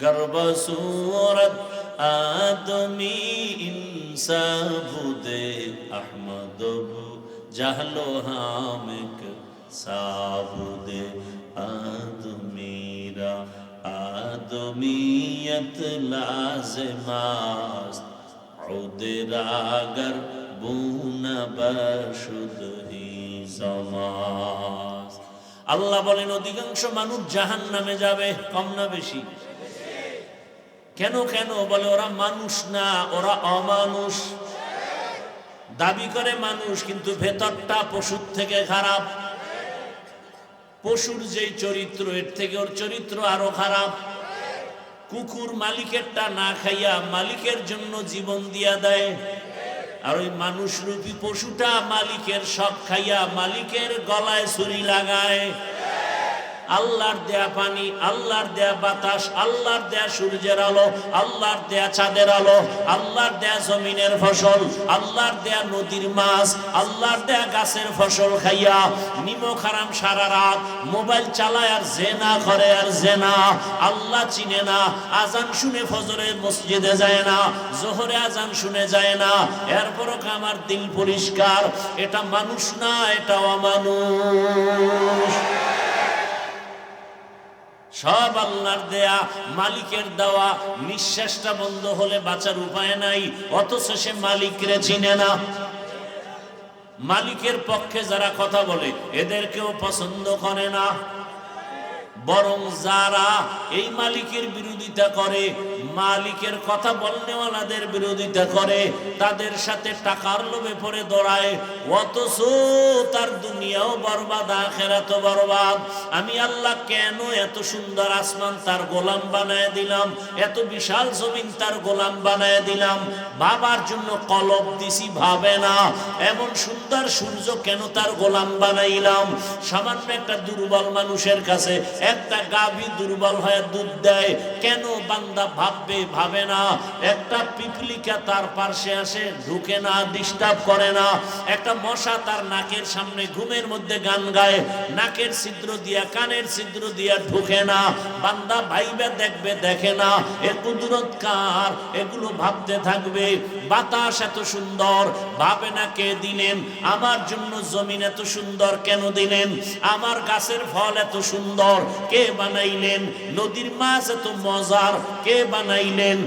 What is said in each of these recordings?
गर्भ सूरत आदमी इंसाबुदे अहमद जहलो हामिक साबुदे आदमीरा आदमीयत लाज़िमास्त उदरागर बुना बशुद ही समास। আল্লাহ বলেন অধিকাংশ মানুষ জাহান্নামে যাবে, কম না বেশি? কেন কেন বলে ওরা মানুষ না, ওরা অমানুষ। দাবি করে মানুষ কিন্তু ভেতরটা পশুর থেকে খারাপ। পশুর যেই চরিত্র এর থেকে ওর চরিত্র আরো খারাপ। কুকুর মালিকেরটা না খাইয়া মালিকের জন্য জীবন দিয়া দেয়, আর ওই মানুষ রূপী পশুটা মালিকের সব খাইয়া মালিকের গলায় ছুরি লাগায়। আল্লাহর দেয়া পানি, আল্লাহর দেয়া বাতাস, আল্লাহর দেয়া সূর্যের আলো, আল্লাহর দেয়া চাঁদের আলো, আল্লাহর দেয়া জমিনের ফসল, আল্লাহর দেয়া নদীর মাছ, আল্লাহর দেয়া গাছের ফসল খাইয়া নিমক হারাম সারা রাত মোবাইল চালায় আর জেনা করে আর জেনা। আল্লাহ চিনে না, আজান শুনে ফজরে মসজিদে যায় না, জোহরে আজান শুনে যায় না, এরপরও আমার দিল পরিষ্কার। এটা মানুষ না, এটা অমানুষ। সব আল্লাহর দেয়া, মালিকের দেওয়া। নিঃশ্বাসটা বন্ধ হলে বাঁচার উপায় নাই, অথচ সে মালিকরে চিনে না। মালিকের পক্ষে যারা কথা বলে এদেরকেও পছন্দ করে না, বরং যারা এই মালিকের বিরোধিতা করে, মালিকের কথা বলনেওয়ালাদের বিরোধিতা করে, তাদের সাথে টাকার লোভে পড়ে দৌড়ায়, অথচ তার দুনিয়াও বরবাদ, আখিরাতও বরবাদ। আমি আল্লাহ কেন এত সুন্দর আসমান তার গোলাম বানায় দিলাম, এত বিশাল জমিন তার গোলাম বানায় দিলাম? বাবার জন্য কলব দিছি, ভাবে না। এমন সুন্দর সূর্য কেন তার গোলাম বানাইলাম? সামান্য একটা দুর্বল মানুষের কাছে একটা গাভী দুর্বল হয়ে দুধ দেয়, কেন বান্দা ভাববে? ভাবে না। একটা পিপলিকা তার পাশে আসে, ঢুকে না, ডিস্টার্ব করে না। একটা মশা তার নাকের সামনে ঘুমের মধ্যে গান গায়, নাকের ছিদ্র দিয়া কানের ছিদ্র দিয়া ঢুকে না। বান্দা ভাইবে দেখবে, দেখে না। এ কুদরত কার? এগুলো ভাবতে থাকবে। বাতাস এত সুন্দর, ভাবে না কে দিলেন? আমার জন্য জমিন এত সুন্দর কেন দিলেন? আমার গাছের ফল এত সুন্দর কে বানাইলেন? নদীর মাছ এত মজার কে বানাইলেন?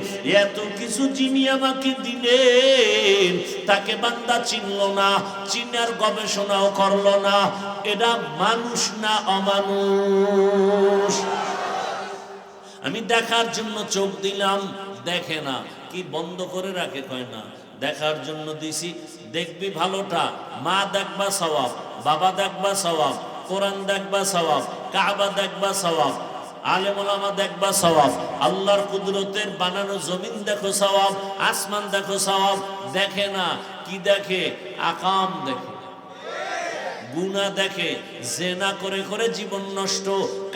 এত কিছু যিনি আমাকে দিলেন, তাকে বান্দা চিনল না, চিনার গবেষণাও করলো না। এটা মানুষ না অমানুষ? আমি দেখার জন্য চোখ দিলাম, দেখে না। কি বন্ধ করে রাখে? কয় না। দেখার জন্য দিছি, দেখবি ভালোটা। মা দেখবা সওয়াব, বাবা দেখবা সওয়াব, কোরআন দেখবা সওয়াব, কাবা দেখবা সওয়াব, আলেম ওলামা দেখবা সওয়াব, আল্লাহর কুদরতের বানানো জমিন দেখো সওয়াব, আসমান দেখো সওয়াব। দেখে না। কি দেখে? আকাম দেখে, গুনাহ দেখে, জেনা করে করে জীবন নষ্ট।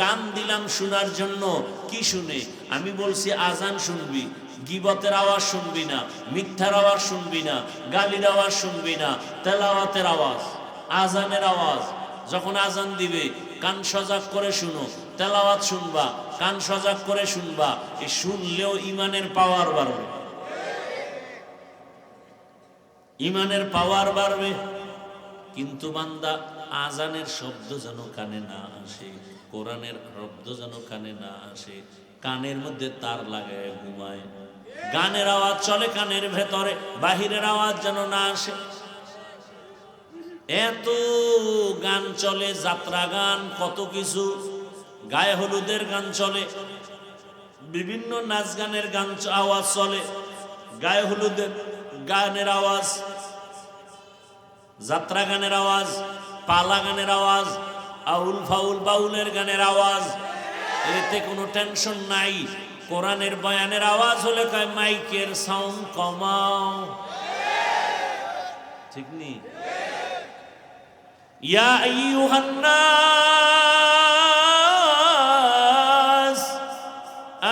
কান দিলাম শোনার জন্য, কি শুনে? আমি বলছি আজান শুনবি, গীবতের আওয়াজ শুনবি না, মিথ্যার আওয়াজ শুনবি না, গালির আওয়াজ শুনবি না, তেলাওয়াতের আওয়াজ, আজানের আওয়াজ। যখন আজান দিবে কান সজাগ করে শুনো, তেলাওয়াত শুনবা, কান সজাগ করে শুনবা। এই শুনলেও ইমানের পাওয়ার বাড়বে, ইমানের পাওয়ার বাড়বে। কিন্তু বান্দা আজানের শব্দ যেন কানে না আসে, কোরআনের শব্দ যেন কানে না আসে, কানের মধ্যে তার লাগায় ঘুমায়। গানের আওয়াজ চলে কানের ভেতরে, বাহিরের আওয়াজ যেন না আসে। এত গান চলে, যাত্রা গান, কত কিছু, গায়ে হলুদের গান চলে, বিভিন্ন নাচ গানের গান আওয়াজ চলে, গায়ে হলুদের গানের আওয়াজ, যাত্রা গানের আওয়াজ, পালা গানের আওয়াজ, আউল ফাউল বাউলের গানের আওয়াজ। এতে কোনো টেনশন নাই। কোরআনের বয়ানের আওয়াজ হলে কয় মাইকের সাউন্ড কমাও, ঠিক নেই? ইয়া আইয়ুহান নাস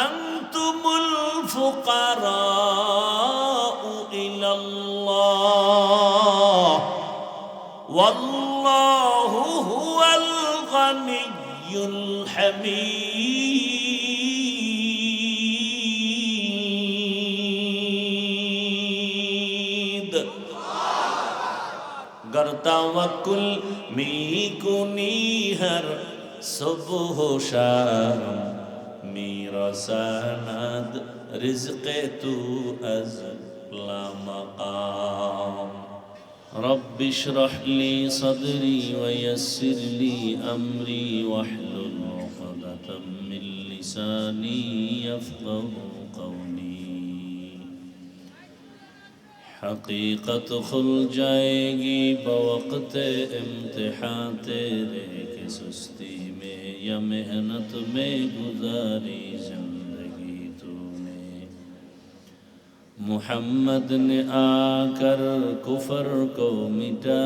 আনতুমুল ফুকারাউ ইলাল্লাহ ওয়াল্লাহু হুয়াল গানিয়্যুল হামিদ। तवक्कुल मीकुनी हर सुबह शाम मेरा सनद रिज़्क़े तू अज़ ला मक़ाम रब्बि इश्रह ली सदरी व यस्सिर ली अमरी वहलुल उक़दतम मिन लिसानी यफ़क़हू क़ौली। हकीकत खुल जाएगी बवक़्त इम्तिहान तेरे कि सुस्ती में या मेहनत में गुजारी जिंदगी तूने। मुहम्मद ने आकर कुफर को मिटाया,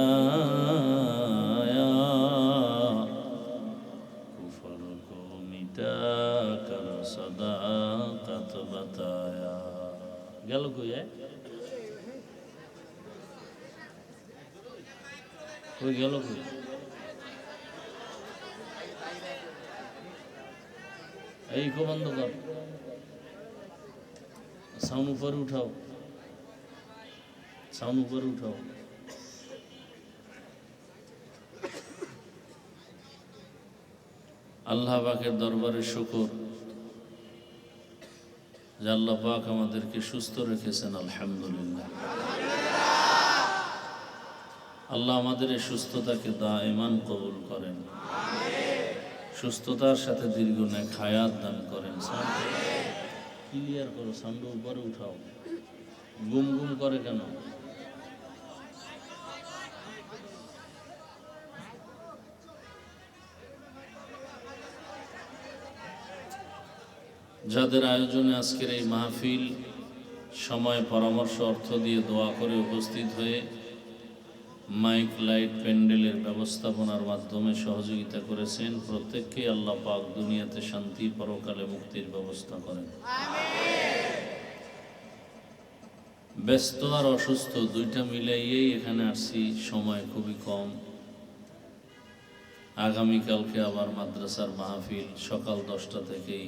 कुफर को मिटा कर सदाकत बताया। गल कोई है कोई गल कोई এই কো বন্ধ কর, সাউন্ড উপরে উঠাও, সাউন্ড উপরে উঠাও। আল্লাহ পাকের দরবারে শুকর যে আল্লাহ পাক আমাদেরকে সুস্থ রেখেছেন, আলহামদুলিল্লাহ। আল্লাহ আমাদের এই সুস্থতাকে দায়মান কবুল করেন, সুস্থতার সাথে দীর্ঘ নেক হায়াত দান করেন। ক্লিয়ার করো, সাউন্ড উপরে উঠাও, গুম গুম করে কেন? যাদের আয়োজনে আজকের এই মাহফিল সময় পরামর্শ অর্থ দিয়ে দোয়া করে উপস্থিত হয়ে মাইক লাইট প্যান্ডেলের ব্যবস্থাপনার মাধ্যমে সহযোগিতা করেছেন, প্রত্যেককে আল্লাহ পাক দুনিয়াতে শান্তি পরকালে মুক্তির ব্যবস্থা করেন। ব্যস্ত আর অসুস্থ দুইটা মিলাইয়েই এখানে আসছি, সময় খুবই কম। আগামীকালকে আবার মাদ্রাসার মাহফিল সকাল 10টা থেকেই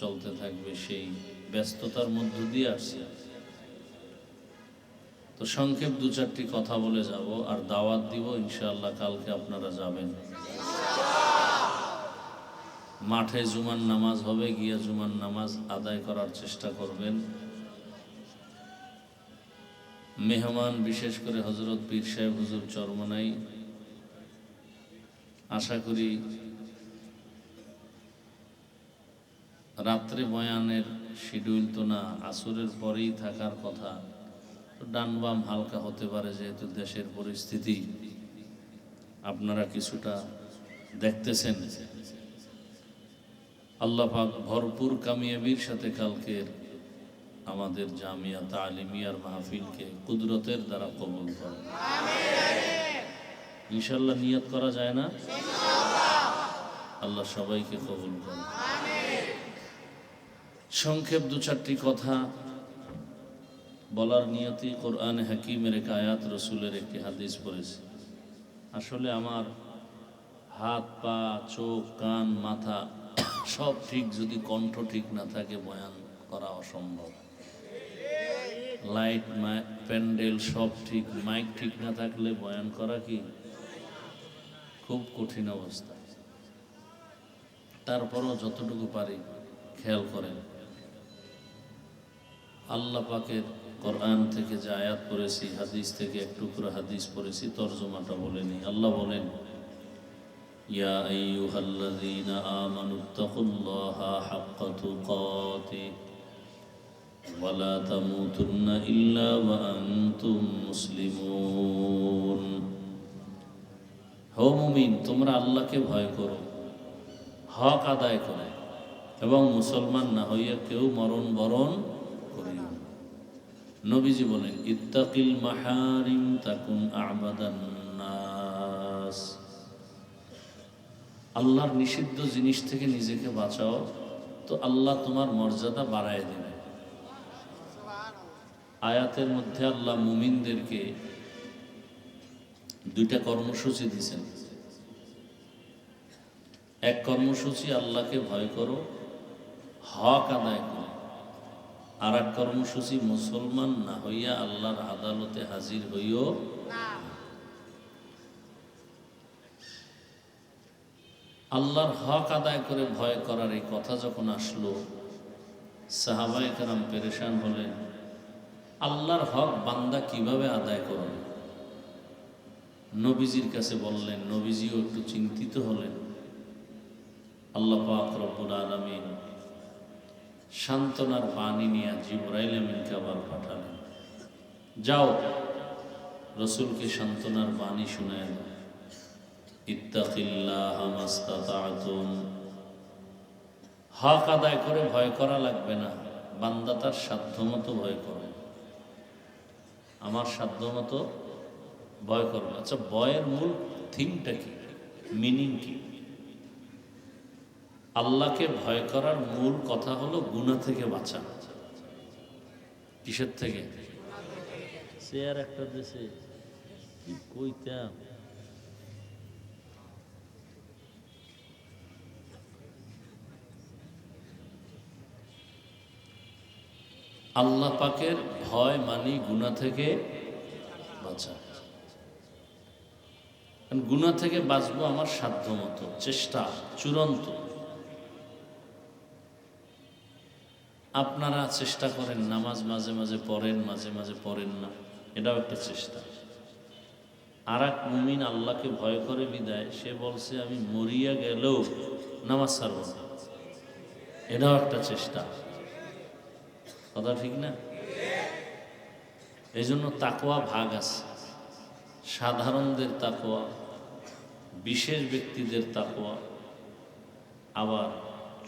চলতে থাকবে, সেই ব্যস্ততার মধ্য দিয়ে আসছি। তো সংক্ষেপ 2-4টি কথা বলে যাব আর দাওয়াত দিব ইনশাআল্লাহ। কালকে আপনারা যাবেন, মাঠে জুমার নামাজ হবে, গিয়ে জুমার নামাজ আদায় করার চেষ্টা করবেন। মেহমান বিশেষ করে হযরত পীর সাহেব হুজুর চরমনাই, আশা করি রাত্রে বয়ানের শিডিউল তো না, আসরের পরেই থাকার কথা। ডান বাম হালকা হতে পারে, যেহেতু দেশের পরিস্থিতি আপনারা কিছুটা দেখতেছেন। আল্লাহ পাক ভরপুর কামিয়াবির সাথে কালকের আমাদের জামিয়া তালিমিয়ার মাহফিলকে কুদরতের দ্বারা কবুল করেন, ইনশাআল্লাহ। নিয়ত করা যায় না? আল্লাহ সবাইকে কবুল করেন। সংক্ষেপ 2-4টি কথা বলার নিয়তি কোরআন হাকিমের এক আয়াত, রসুলের একটি হাদিস পড়েছি। আসলে আমার হাত পা চোখ কান মাথা সব ঠিক, যদি কণ্ঠ ঠিক না থাকে বয়ান করা অসম্ভব। লাইট প্যান্ডেল সব ঠিক, মাইক ঠিক না থাকলে বয়ান করা কি খুব কঠিন অবস্থা। তারপরও যতটুকু পারি খেয়াল করেন। আল্লাহ পাকের কোরআন থেকে যে আয়াত পড়েছি, হাদিস থেকে এক টুকরো হাদিস পড়েছি, তরজমাটা বলেনি। আল্লাহ বলেন, ইয়া আইয়ুহাল্লাযীনা আমানুত্তাকুল্লাহা হাক্কা তুকাতিহি ওয়া লা তামুতুন্না ইল্লা ওয়া আনতুম মুসলিমুন। হে মুমিন, তোমরা আল্লাহকে ভয় করো, হক আদায় করো এবং মুসলমান না হইয়া কেউ মরণ বরণ করিও না। নবীজি বলেন, ইত্তাকিল মাহারিম তাকুন আ'বাদান নাস। আল্লাহর নিষিদ্ধ জিনিস থেকে নিজেকে বাঁচাও, তো আল্লাহ তোমার মর্যাদা বাড়ায় দেবে। আয়াতের মধ্যে আল্লাহ মুমিনদেরকে 2টা কর্মসূচি দিয়েছেন। এক কর্মসূচি আল্লাহকে ভয় করো, হক আদায় করো। আর এক কর্মসূচি মুসলমান না হইয়া আল্লাহর আদালতে হাজির হইও। আল্লাহর হক আদায় করে ভয় করার এই কথা যখন আসলো, সাহাবায়ে কেরাম পেরেশান হলেন। আল্লাহর হক বান্দা কিভাবে আদায় করবে? নবীজির কাছে বললেন। নবীজিও একটু চিন্তিত হলেন। আল্লাহ পাক রব্বুল আলামিন সান্ত্বনার বাণী নিয়ে জিবরাইল আমিনকে আবার পাঠালেন। যাও, রসুলকে সান্ত্বনার বাণী শুনায় দাও। ইত্তাকিল্লাহ মাস্তাতাতুম, হক আদায় করে ভয় করা লাগবে না, বান্দা তার সাধ্যমতো ভয় করে। আমার সাধ্যমতো ভয় করবে। আচ্ছা, ভয়ের মূল থিমটা কি, মিনিং কি? আল্লাহকে ভয় করার মূল কথা হলো গুনাহ থেকে বাঁচা। কিসের থেকে? চেয়ার একটা দেশে কি কইতাম, আল্লাহ পাকের ভয় মানি গুনাহ থেকে বাঁচা। গুনাহ থেকে বাঁচবো আমার সাধ্য মতো, চেষ্টা চূড়ান্ত। আপনারা চেষ্টা করেন, নামাজ মাঝে মাঝে পড়েন, মাঝে মাঝে পড়েন না, এটাও একটা চেষ্টা। আর এক মুমিন আল্লাহকে ভয় করে বিদায়, সে বলছে আমি মরিয়া গেলেও নামাজ ছাড়ব না, এটাও একটা চেষ্টা। কথা ঠিক না? এই জন্য তাকওয়া ভাগ আছে। সাধারণদের তাকওয়া, বিশেষ ব্যক্তিদের তাকওয়া, আবার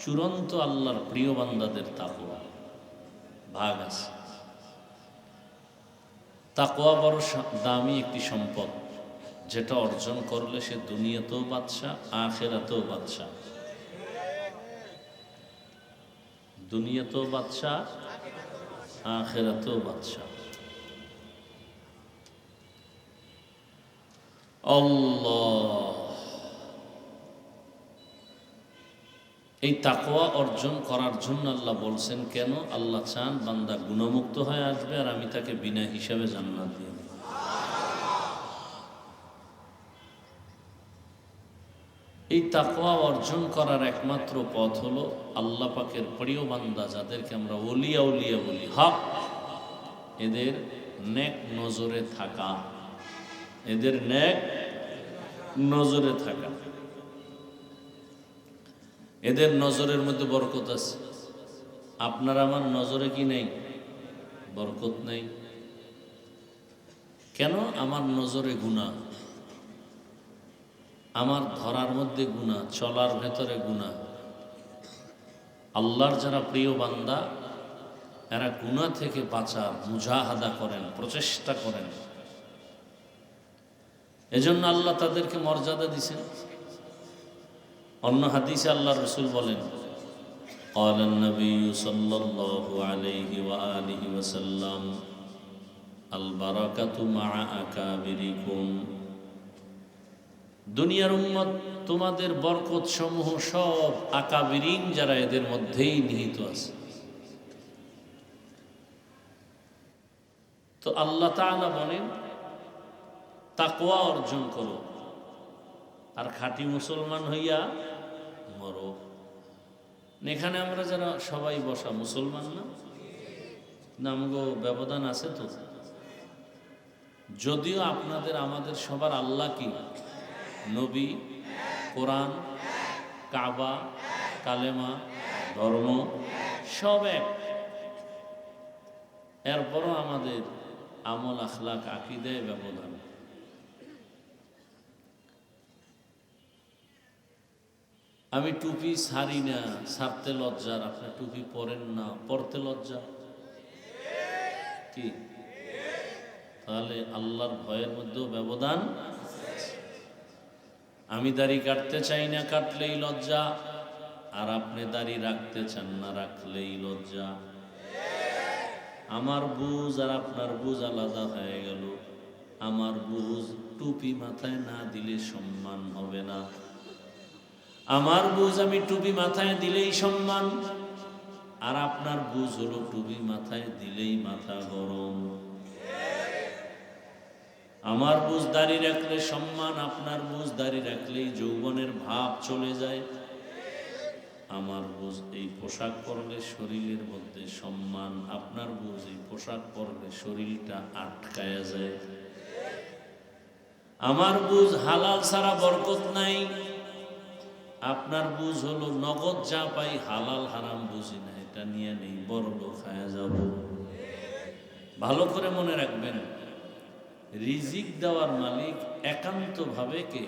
চূড়ান্ত আল্লাহর প্রিয় বান্দাদের তাকওয়া, ভাগ আছে। তাকওয়া বড় দামি একটি সম্পদ, যেটা অর্জন করলে সে দুনিয়াতেও বাদশা, আখিরাতেও বাদশা। দুনিয়াতেও বাদশা, আখিরাতেও বাদশা। আল্লাহ, এই তাকওয়া অর্জন করার জন্য আল্লাহ বলছেন কেন? আল্লাহ চান বান্দা গুণমুক্ত হয়ে আসবে, আর আমি তাকে বিনা হিসাবে জান্নাত দিব। এই তাকওয়া অর্জন করার একমাত্র পথ হলো আল্লাহ পাকের প্রিয় বান্দা, যাদেরকে আমরা ওলিয়া উলিয়া বলি, হক, এদের নেক নজরে থাকা, এদের নেক নজরে থাকা। এদের নজরের মধ্যে বরকত আছে। আপনার আমার নজরে কি নেই? বরকত নেই। কেন? আমার নজরে গুনাহ, আমার ধরার মধ্যে গুনাহ, চলার ভেতরে গুনাহ। আল্লাহর যারা প্রিয় বান্দা, এরা গুনাহ থেকে বাঁচার মুজাহাদা করেন, প্রচেষ্টা করেন। এজন্য আল্লাহ তাদেরকে মর্যাদা দিয়েছেন। অন্য হাদিসে আল্লাহ রসুল বলেন, قال النبي صلى الله عليه وآله وسلم البركة مع أكابركم। দুনিয়ার উম্মত, তোমাদের বরকত সমূহ সব আকাবিরিন যারা, এদের মধ্যেই নিহিত আছে। তো আল্লাহ তাআলা বলেন তাকওয়া অর্জন করো, আর খাঁটি মুসলমান হইয়া মরো। এখানে আমরা যারা সবাই বসা মুসলমান না? নামগো ব্যবধান আছে তো। যদিও আপনাদের আমাদের সবার আল্লাহ কি? নবী, কোরআন, কাবা, কালেমা, ধর্ম সব এক। এরপরও আমাদের আমল, আখলাক, আকীদায় ব্যবধান। আমি টুপি ছাড়ি না, ছাড়তে লজ্জার। আপনি টুপি পরেন না, পরতে লজ্জা কি? তাহলে আল্লাহর ভয়ের মধ্যেও ব্যবধান। আমি দাড়ি কাটতে চাই না, কাটলেই লজ্জা। আর আপনি দাড়ি রাখতে চান না, রাখলেই লজ্জা। আমার বুঝ আর আপনার বুঝ আলাদা হয়ে গেল। আমার বুঝ টুপি মাথায় না দিলে সম্মান হবে না। আমার বুঝ আমি টুপি মাথায় দিলেই সম্মান, আর আপনার বুঝ হলো টুপি মাথায় দিলেই মাথা গরম। আমার বুঝ দাড়ি রাখলে সম্মান, আপনার বুঝ দাড়ি রাখলেই যৌবনের ভাব চলে যায়। আমার বুঝ এই পোশাক পরলে শরীরের মধ্যে সম্মান, আপনার বুঝ এই পোশাক পরলে শরীরটা আটকায়া যায়। আমার বুঝ হালাল ছাড়া বরকত নাই, আপনার বুঝ হলো নগদ যা পাই হালাল হারাম বুঝি না, এটা নিয়ে নেই, বড় লোক খায়া যাব। ভালো করে মনে রাখবেন, রিজিক দেওয়ার মালিক একান্ত ভাবে কে?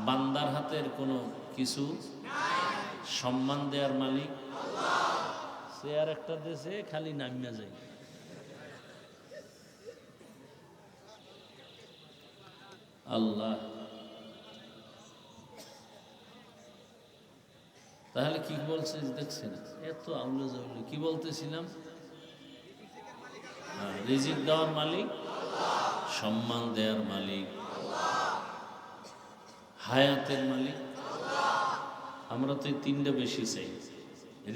বান্দার হাতের কোনো কিছু। সম্মান দেওয়ার মালিক সে আর একটা দেশে খালি নামিয়া যায়। আল্লাহ, তাহলে কি বলছে দেখছেন? এত আউলে জাউলে কি বলতেছিলাম? রিজিক দেওয়ার মালিক, সম্মান দেওয়ার মালিক, হায়াতের মালিক। আমরা তো এই তিনটা বেশি চাই,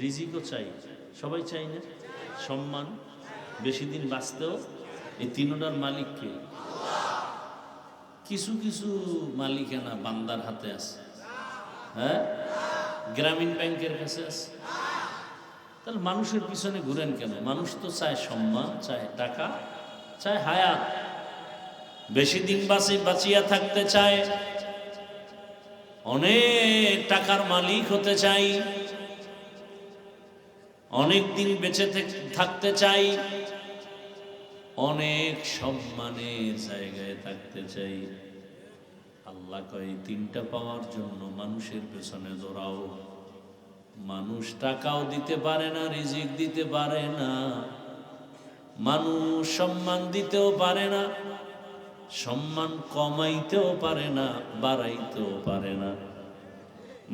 রিজিকও চাই, সবাই চাই না? সম্মান, বেশি দিন বাঁচতেও, এই তিনটার মালিক কে? কিছু কিছু মালিকানা বান্দার হাতে আছে। হ্যাঁ, গ্রামীণ ব্যাংকের কাছে আছে। তাহলে মানুষের পিছনে ঘুরেন কেন? মানুষ তো চায় সম্মান, চায় টাকা, চায় হায়াত, বেশি দিন বাঁচিয়া থাকতে চায়, অনেক টাকার মালিক হতে চাই, অনেক দিন বেঁচে থাকতে চাই, অনেক সম্মানের জায়গায় থাকতে চাই। আল্লাহ কয় তিনটা পাওয়ার জন্য মানুষের পেছনে দৌড়াও। মানুষ টাকাও দিতে পারে না, রিজিক দিতে পারে না, মানুষ সম্মান দিতেও পারে না, সম্মান কমাইতেও পারে না, বাড়াইতেও পারে না।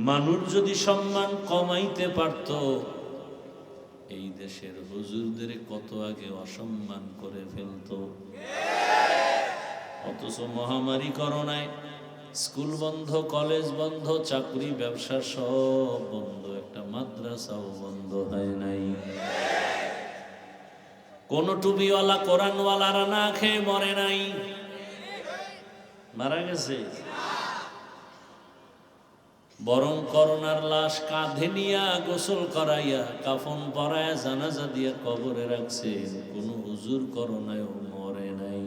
মানুষ যদি সম্মান কমাইতে পারত, এই দেশের হুজুরদের কত আগে অসম্মান করে ফেলতো। অথচ মহামারী করোনায় স্কুল বন্ধ, কলেজ বন্ধ, চাকরি ব্যবসা সব বন্ধ, একটা মাদ্রাসাও বন্ধ হয় নাই। কোন টুপিওয়ালা কোরআনওয়ালারা না খেয়ে মরে নাই, মারা গেছে। বরং করোনার লাশ কাঁধে নিয়া গোসল করাইয়া কাফন পরায়া জানাজা দিয়া কবরে রাখছেন, কোন হুজুর করোনায় মরে নাই।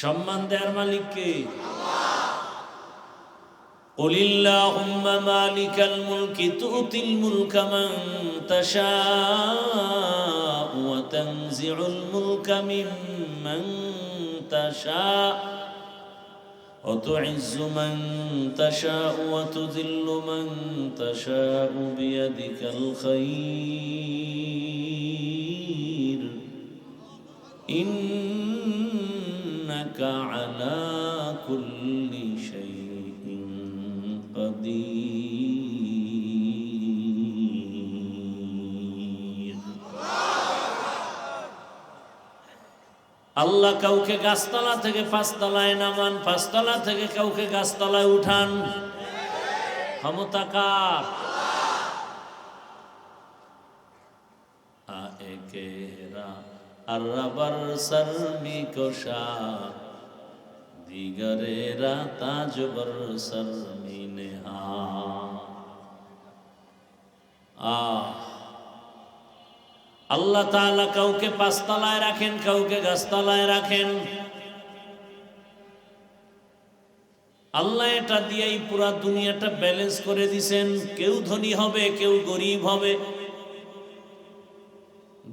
সম্মান দেওয়ার মালিক কে? কুলিল্লাহুম্মা মালিকাল মুলকি তুতিল মুলকা মান তাশাউ ওয়া তানজিউল মুলকা মিম্মান তাশাউ ওয়া তুইজ্জু মান তাশাউ ওয়া তুযিল্লু মান তাশাউ বিয়াদিকাল খায়র ইন্নাকা আলা কুল্লি শাইইন কাদির। আল্লাহ কাউকে গাছতলা থেকে পাঁচতলায় নামান, পাঁচতলা থেকে কাউকে গাছতলায় উঠান, ক্ষমতা কার? আয়েকেরা আরবার সরমি কোশা দিগরেরা তাজবর সরমি নেহা। আল্লাহ তাআলা কাউকে পাঁচতলায় রাখেন, কাউকে গাছতলায় রাখেন। আল্লাহ এটা দিয়েই পুরা দুনিয়াটা ব্যালেন্স করে দিছেন। কেউ ধনী হবে, কেউ গরিব হবে।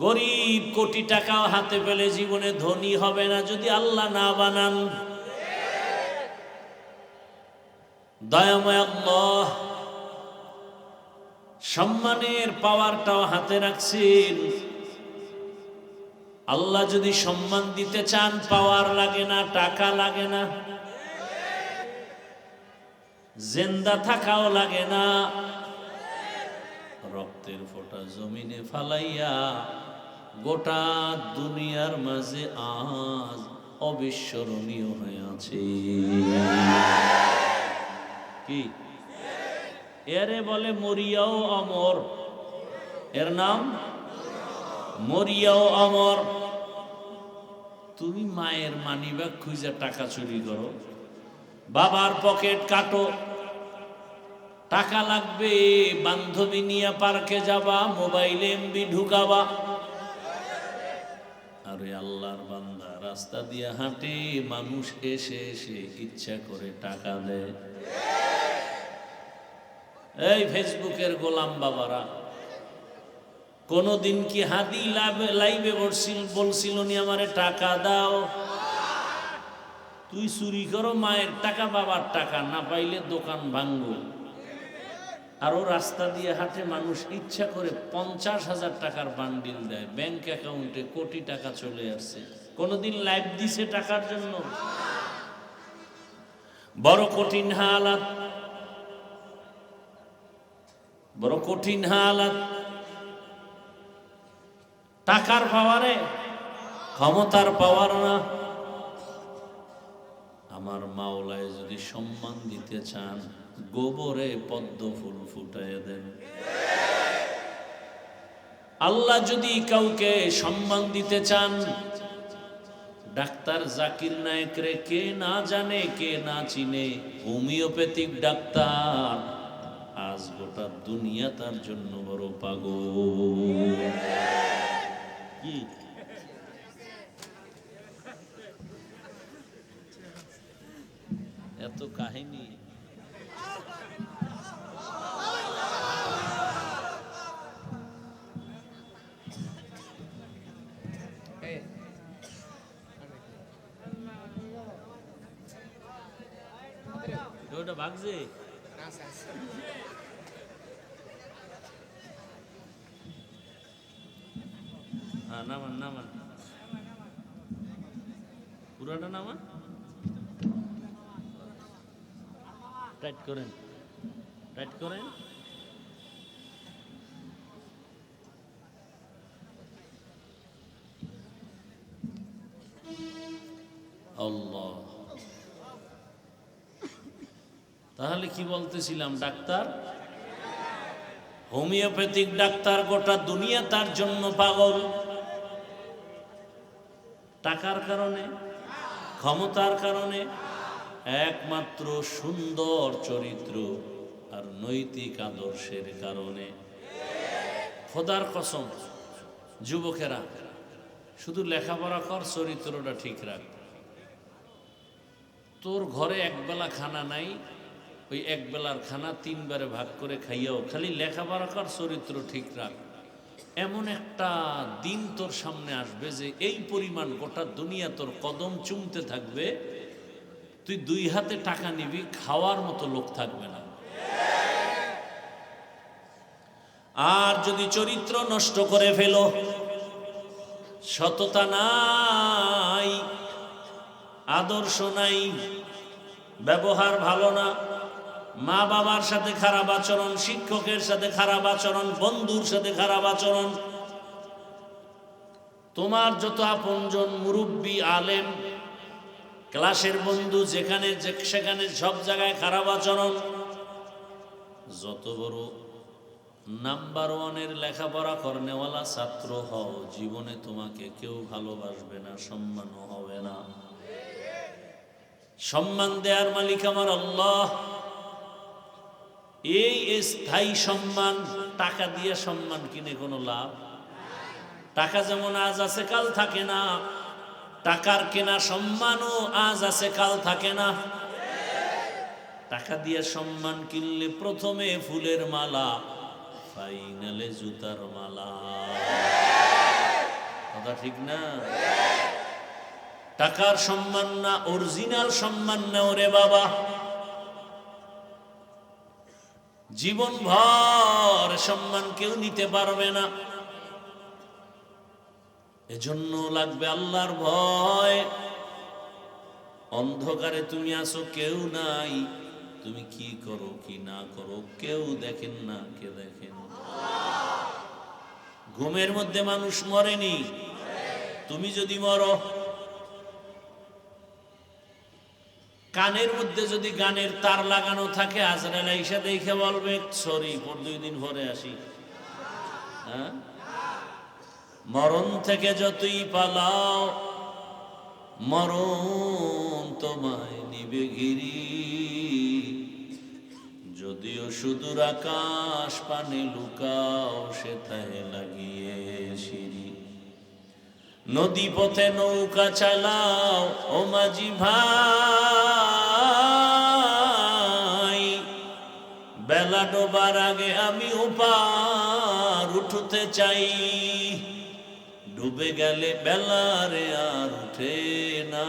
গরিব কোটি টাকা হাতে পেলে জীবনে ধনী হবে না যদি আল্লাহ না বানান। দয়াময় আল্লাহ সম্মানের পাওয়ারটাও হাতে রাখছেন। আল্লাহ যদি সম্মান দিতে চান, পাওয়ার লাগে না, টাকা লাগে না, জিন্দা থাকাও লাগে না, রক্তের ফোঁটা জমিনে ফালাইয়া গোটা দুনিয়ার মাঝে আজ অবিস্মরণীয় হয়ে আছে। কি এরে বলে মরিয়াও অমর, এর নাম মরিয়াও অমর। তুমি মায়ের মানিব্যাগ খুঁজে টাকা চুরি করো, বাবার পকেট কাটো, টাকা লাগবে, বান্ধবী নিয়ে পার্কে যাবা, মোবাইলে এমবি ঢুকাবা। আরে আল্লাহর বান্দা রাস্তা দিয়ে হাঁটে, মানুষ এসে এসে ইচ্ছা করে টাকা দেয়। এই ফেসবুকের গোলাম বাবারা, কোনদিন কি হাদি লাইভে বলছিল নি আমারে টাকা দাও? তুই চুরি করো মায়ের টাকা, বাবার টাকা, না পাইলে দোকান ভাঙবো। আরো রাস্তা দিয়ে হাঁটে, মানুষ ইচ্ছা করে 50,000 টাকার বান্ডিল দেয়, ব্যাংক অ্যাকাউন্টে কোটি টাকা চলে আসছে। কোনদিন লাইভ দিছে টাকার জন্য? বড় কঠিন হালাত, বড় কঠিন হালাত। টাকার পাওয়ারে, ক্ষমতার পাওয়ার না। আমার মাওলায় যদি সম্মান দিতে চান, গোবরে পদ্ম ফুল ফুটায় দেন। আল্লাহ যদি কাউকে সম্মান দিতে চান, ডাক্তার জাকির নায়েকরে কে না জানে, কে না চিনে? হোমিওপ্যাথিক ডাক্তার, আজ গোটা দুনিয়া তার জন্য বড় পাগল। কি এত কাহিনী? ওটা ভাগছে। হ্যাঁ, নামান নামান, পুরাটা নামান, টাইট করেন, টাইট করেন। আল্লাহ, তাহলে কি বলতেছিলাম? ডাক্তার, হোমিওপ্যাথিক ডাক্তার, গোটা দুনিয়া তার জন্য পাগল। টাকার কারণে, ক্ষমতার কারণে? একমাত্র সুন্দর চরিত্র আর নৈতিক আদর্শের কারণে। খোদার কসম, যুবকেরা শুধু লেখাপড়া কর, চরিত্রটা ঠিক রাখ। তোর ঘরে একবেলা খানা নাই, ওই একবেলার খানা 3 বারে ভাগ করে খাইয়াও, খালি লেখাপড়া কর, চরিত্র ঠিক রাখ। এমন একটা দিন তোর সামনে আসবে যে এই পরিমাণ গোটা দুনিয়া তোর কদম চুমতে থাকবে, তুই 2 হাতে টাকা নিবি, খাওয়ার মতো লোক থাকবে না। আর যদি চরিত্র নষ্ট করে ফেলো, সততা নাই, আদর্শ নাই, ব্যবহার ভালো না, মা বাবার সাথে খারাপ আচরণ, শিক্ষকের সাথে খারাপ আচরণ, বন্ধুর সাথে খারাপ আচরণ, তোমার যত আপনজন, মুরব্বী, আলেম, ক্লাসের বন্ধু, যেখানে সেখানে সব জায়গায় খারাপ আচরণ। যত বড় নাম্বার 1-এর লেখাপড়া করনেওয়ালা ছাত্র হও, জীবনে তোমাকে কেউ ভালোবাসবে না, সম্মানও হবে না। সম্মান দেয়ার মালিক আমার আল্লাহ। এই স্থায়ী সম্মান, টাকা দিয়ে সম্মান কিনে কোনো লাভ? টাকা যেমন আজ আছে কাল থাকে না, টাকার কেনা সম্মানও আজ আছে কাল থাকে না। টাকা দিয়ে সম্মান কিনলে প্রথমে ফুলের মালা, ফাইনালে জুতার মালা। কথা ঠিক না? টাকার সম্মান না, অরিজিনাল সম্মান নাও রে বাবা। জীবন ভর সম্মান কেউ নিতে পারবে না। এজন্য লাগবে আল্লাহর ভয়। অন্ধকারে তুমি আসো, কেউ নাই, তুমি কি করো কি না করো কেউ দেখেন না। কে দেখেন? ঘুমের মধ্যে মানুষ মরেনি, তুমি যদি মরো। কানের মধ্যে যদি গানের তার লাগানো থাকে, আজরাইল আইসা দেখে বলবে সরি, 2 দিন পরে আসি। হ্যাঁ, মরণ থেকে যতই পালাও, মরণ তোমায় নিবে ঘিরি, যদিও সুদূর আকাশ পানে লুকাও সেথায় লাগিয়ে সিঁড়ি। নদী পথে নৌকা চালাও ও মাঝি ভাই, বেলা ডোবার আগে আমি ওপার উঠতে চাই। ডুবে গেলে বেলারে আর উঠে না,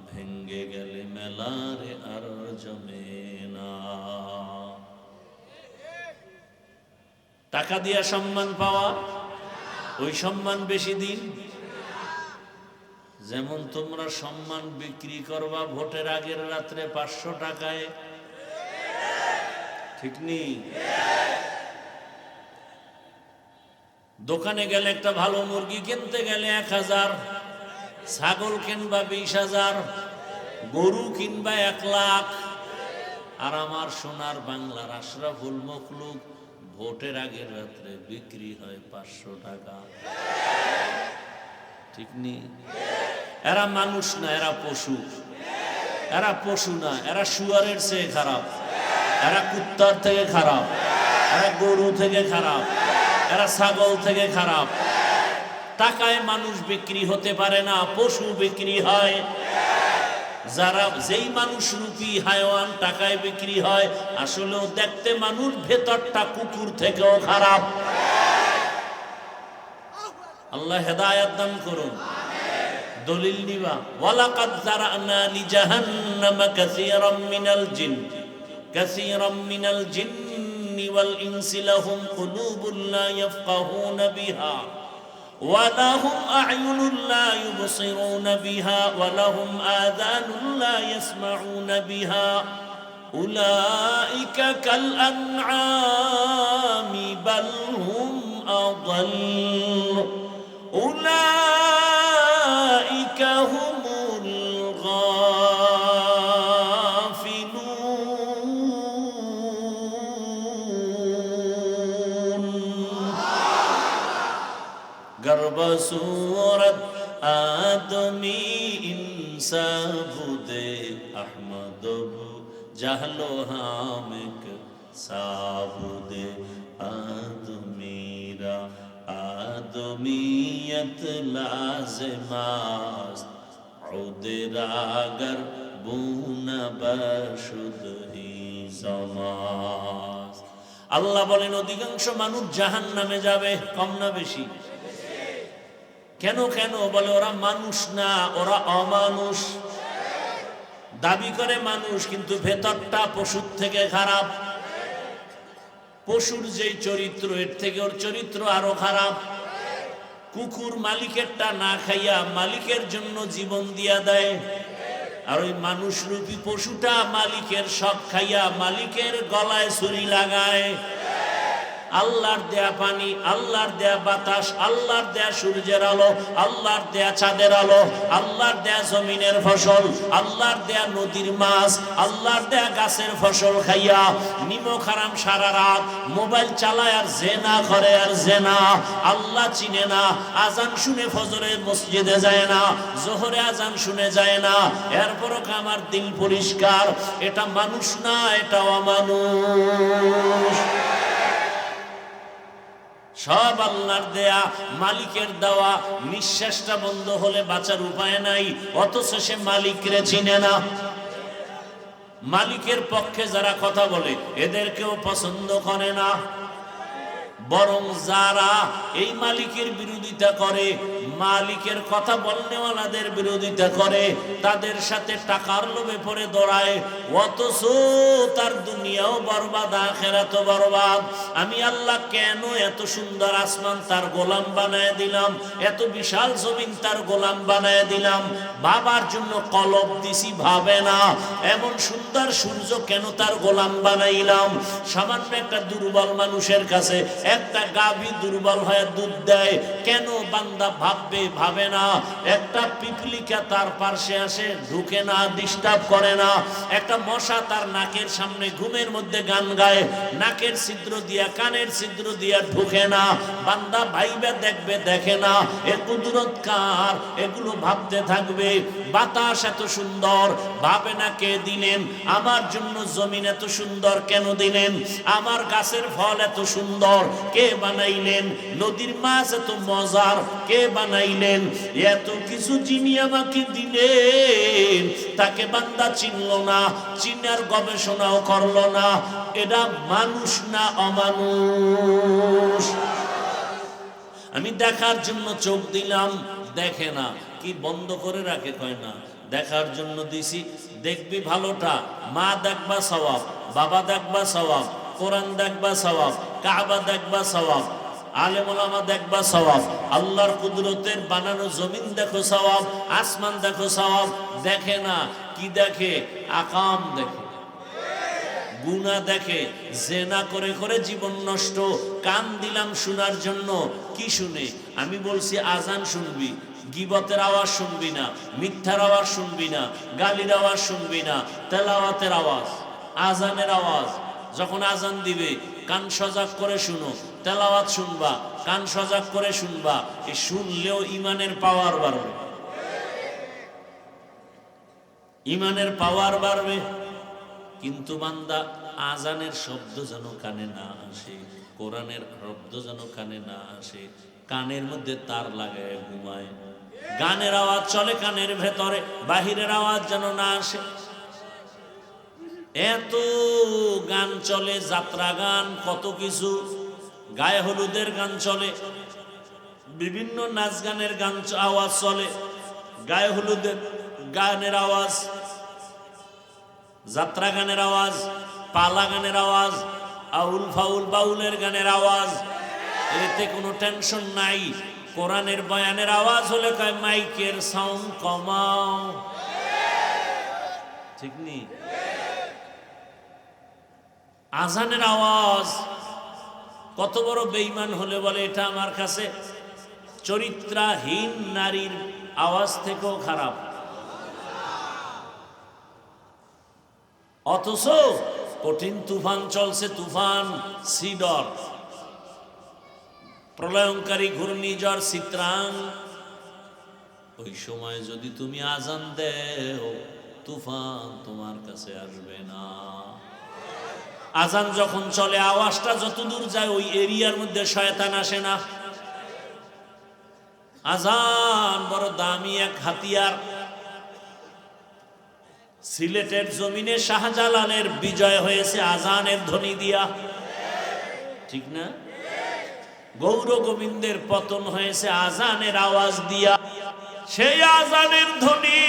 ভেঙ্গে গেলে মেলারে আর জমে না। টাকা দিয়া সম্মান পাওয়া, ওই সম্মান বেশি দিন। যেমন তোমরা সম্মান বিক্রি করবা ভোটের আগের রাত্রে 500 টাকায়, ঠিক নেই? দোকানে গেলে একটা ভালো মুরগি কিনতে গেলে 1000, ছাগল কিনবা 20,000, গরু কিনবা 1 লাখ। আর আমার সোনার বাংলার আশরাফুল মখলুক ভোটের আগের রাত্রে বিক্রি হয় 500 টাকা, ঠিক নেই? এরা মানুষ না, এরা পশু। এরা পশু না, এরা শুয়ারের চেয়ে খারাপ, এরা কুত্তার থেকে খারাপ, এরা গরু থেকে খারাপ, এরা ছাগল থেকে খারাপ। টাকায় মানুষ বিক্রি হতে পারে না, পশু বিক্রি হয়। যারা যেই মানুষ রূপী হায়াওয়ান টাকায় বিক্রি হয়, আসলেও দেখতে মানুষ, ভেতরটা কুকুর থেকেও খারাপ। আল্লাহ হেদায়েত দান করুন। দলিল নিবা, ওয়ালাকাদ যারানা লিজাহান্নামা কাসীরাম মিনাল জিন্নি ওয়াল ইনসি লাহুম কুলুবুন লা ইয়াফকাহুনা বিহা ولهم أعين لا يبصرون بها ولهم آذان لا يسمعون بها أولئك كالأنعام بل هم أضل أولئك هم सूरत आदमी इंसाबुदे अहमद जहलो हामिक साबुदे आदमीरा आदमीयत लाज़िमास उदरागर बुना बशुद ही समास। আল্লাহ বলেন অধিকাংশ মানুষ জাহান্নামে যাবে, কম না বেশি? কেন কেন? বলে ওরা মানুষ না, ওরা অমানুষ। দাবি করে মানুষ, কিন্তু ভেতরটা পশুর থেকে খারাপ। পশুর যেই চরিত্র, এর থেকে ওর চরিত্র আরো খারাপ। কুকুর মালিকেরটা না খাইয়া মালিকের জন্য জীবন দিয়া দেয়, আর ওই মানুষ রূপী পশুটা মালিকের সব খাইয়া মালিকের গলায় ছুরি লাগায়। আল্লাহর দেয়া পানি, আল্লাহর দেয়া বাতাস, আল্লাহর দেয়া সূর্যের আলো, আল্লাহর দেয়া চাঁদের আলো, আল্লাহর দেয়া জমিনের ফসল, আল্লাহর দেয়া নদীর মাছ, আল্লাহর দেয়া গাছের ফসল খাইয়া নিমক হারাম সারা রাত মোবাইল চালায় আর জেনা করে আর জেনা। আল্লাহ চিনে না, আজান শুনে ফজরের মসজিদে যায় না, জোহরে আজান শুনে যায় না, এরপরও আমার দিল পরিষ্কার। এটা মানুষ না, এটা অমানুষ। সব আল্লাহর দেয়া, মালিকের দেওয়া। নিঃশ্বাসটা বন্ধ হলে বাঁচার উপায় নাই, অথচ সে মালিকরে চিনে না। মালিকের পক্ষে যারা কথা বলে এদেরকেও পছন্দ করে না, বরং যারা এই মালিকের বিরোধিতা করে, মালিকের কথা বলনেওয়ালাদের বিরোধিতা করে, তাদের সাথে টাকার লোভে পড়ে দৌড়ায়, অথচ তার দুনিয়াও বরবাদ, আখিরাতও বরবাদ। আমি আল্লাহ কেন এত সুন্দর আসমান তার গোলাম বানায় দিলাম, এত বিশাল জমিন তার গোলাম বানায় দিলাম? বাবার জন্য কলব দিছি, ভাবে না। এমন সুন্দর সূর্য কেন তার গোলাম বানাইলাম? সামান্য একটা দুর্বল মানুষের কাছে 1 একটা গাভী দুর্বল হয়ে দুধ দেয়, কেন বান্দা ভাবে না? একটা পিপলিকা তার পাশে আসে, ঢুকে না, ডিস্টার্ব করে না। একটা মশা তার নাকের সামনে ঘুমের মধ্যে গান গায়, নাকের ছিদ্র দিয়া কানের ছিদ্র দিয়া ঢুকে না। বান্দা ভাইবে দেখবে, দেখে না। এর কুদরত কার? এগুলো ভাবতে থাকবে। বাতাস এত সুন্দর, ভাবে না কে দিলেন? আমার জন্য জমিন এত সুন্দর কেন দিলেন? আমার গাছের ফল এত সুন্দর কে বানাইলেন? নদীর মাছ এত মজার কে বানাইলেন? এত কিছু যিনি আমাকে দিলেন, তাকে বান্দা চিনল না, চিনার গবেষণাও করলো না। এটা মানুষ না অমানুষ? আমি দেখার জন্য চোখ দিলাম, দেখে না। কি বন্ধ করে রাখে? কয় না, দেখার জন্য দিছি, দেখবি ভালোটা। মা দেখবা সওয়াব, বাবা দেখবা সওয়াব, কোরআন দেখবা সওয়াব, কাবা দেখবা সওয়াব, আলেম ওলামা দেখবা সওয়াব, আল্লাহর কুদরতের বানানো জমিন দেখো সওয়াব, আসমান দেখো সওয়াব। দেখে না। কি দেখে? আকাম দেখে, গুনাহ দেখে, জেনা করে করে জীবন নষ্ট। কান দিলাম শোনার জন্য, কি শুনে? আমি বলছি আজান শুনবি, গিবতের আওয়াজ শুনবি না, মিথ্যার আওয়াজ শুনবি না, গালির আওয়াজ শুনবি না, তেলাওয়াতের আওয়াজ, আজানের আওয়াজ। যখন আজান দিবে কান সজাগ করে শুনো, তেলাওয়াত শুনবা, কান সজাগ করে শুনবা। এই শুনলেও ইমানের পাওয়ার বাড়বে, ইমানের পাওয়ার বাড়বে। কিন্তু বান্দা আজানের শব্দ যেন কানে না আসে, কোরআনের শব্দ যেন কানে না আসে, কানের মধ্যে তার লাগায় ঘুমায়। গানের আওয়াজ চলে কানের ভেতরে, বাহিরের আওয়াজ যেন না আসে। এত গান চলে, যাত্রা গান, কত কিছু, গায়ে হলুদের গান চলে, বিভিন্ন নাচ গানের গান আওয়াজ চলে, গায়ে হলুদের গানের আওয়াজ, যাত্রা গানের আওয়াজ, পালা গানের আওয়াজ, আউল ফাউল বাউলের গানের আওয়াজ। এতে কোনো টেনশন নাই। কোরআনের বয়ানের আওয়াজ হলে কয় মাইকের সাউন্ড কমাও, ঠিক নি? আজানের আওয়াজ কত বড় বেঈমান হলে বলে এটা আমার কাছে চরিত্রহীন নারীর আওয়াজ থেকেও খারাপ। অথচ কঠিন তুফান চলছে, তুফান সিডর, প্রলয়ঙ্কারী ঘূর্ণিঝড় চিত্রাং। ওই সময় যদি তুমি আজান দেও, তুফান তোমার কাছে আসবে না। আজান যখন চলে, আওয়াজটা যত দূর যায় ওই এরিয়ার মধ্যে শয়তান আসে না। আজান বড় দামি এক হাতিয়ার। সিলেটের জমিনে শাহজালালের বিজয় হয়েছে আজানের ধ্বনি দিয়া, ঠিক না? গৌর গোবিন্দের পতন হয়েছে আজানের আওয়াজ দিয়া। সেই আজানের ধ্বনি,